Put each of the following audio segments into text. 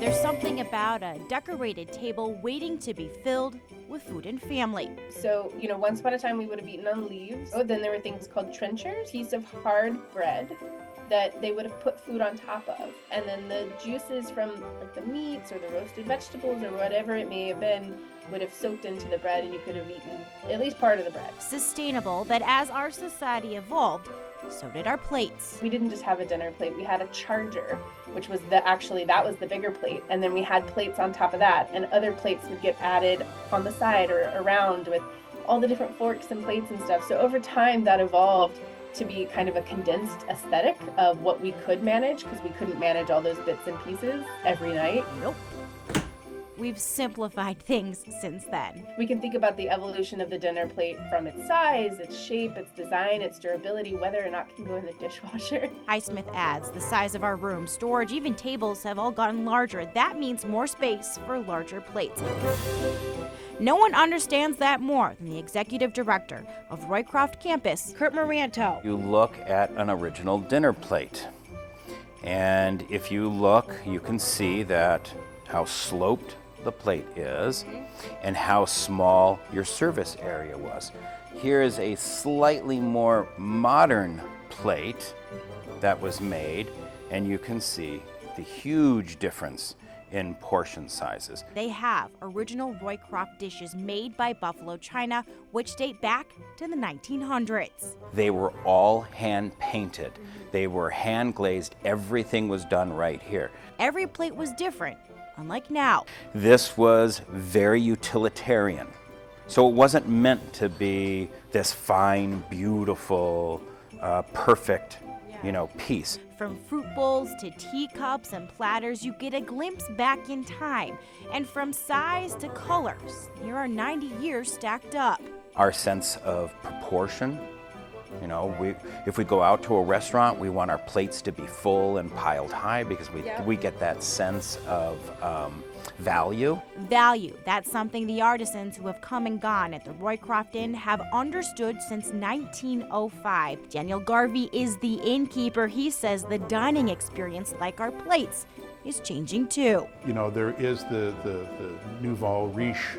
There's something about a decorated table waiting to be filled with food and family. So, once upon a time we would have eaten on leaves. Oh, then there were things called trenchers, piece of hard bread that they would have put food on top of. And then the juices from like the meats or the roasted vegetables or whatever it may have been would have soaked into the bread and you could have eaten at least part of the bread. Sustainable, that as our society evolved, so did our plates. We didn't just have a dinner plate, we had a charger, which was that was the bigger plate. And then we had plates on top of that, and other plates would get added on the side or around with all the different forks and plates and stuff. So over time that evolved to be kind of a condensed aesthetic of what we could manage, because we couldn't manage all those bits and pieces every night. Nope. We've simplified things since then. We can think about the evolution of the dinner plate from its size, its shape, its design, its durability, whether or not it can go in the dishwasher. Highsmith adds, the size of our room, storage, even tables have all gotten larger. That means more space for larger plates. No one understands that more than the executive director of Roycroft Campus, Kurt Moranto. You look at an original dinner plate, and if you look, you can see that how sloped the plate is and how small your service area was. Here is a slightly more modern plate that was made, and you can see the huge difference in portion sizes. They have original Roycroft dishes made by Buffalo China, which date back to the 1900s. They were all hand painted. They were hand glazed. Everything was done right here. Every plate was different, unlike now. This was very utilitarian. So it wasn't meant to be this fine, beautiful, perfect, piece. From fruit bowls to teacups and platters, you get a glimpse back in time. And from size to colors, here are 90 years stacked up. Our sense of proportion, if we go out to a restaurant, we want our plates to be full and piled high because we get that sense of value. Value, that's something the artisans who have come and gone at the Roycroft Inn have understood since 1905. Daniel Garvey is the innkeeper. He says the dining experience, like our plates, is changing too. There is the nouveau riche,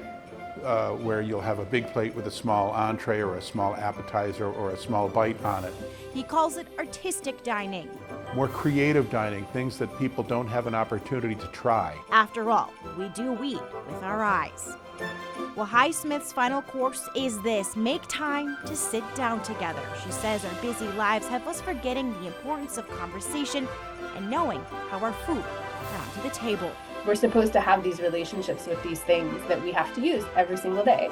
where you'll have a big plate with a small entree or a small appetizer or a small bite on it. He calls it artistic dining. More creative dining, things that people don't have an opportunity to try. After all, we do eat with our eyes. Well, Highsmith's final course is this: make time to sit down together. She says our busy lives have us forgetting the importance of conversation and knowing how our food got onto the table. We're supposed to have these relationships with these things that we have to use every single day.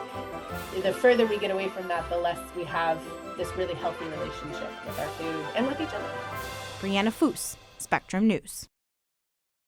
The further we get away from that, the less we have this really healthy relationship with our food and with each other. Brianna Foose, Spectrum News.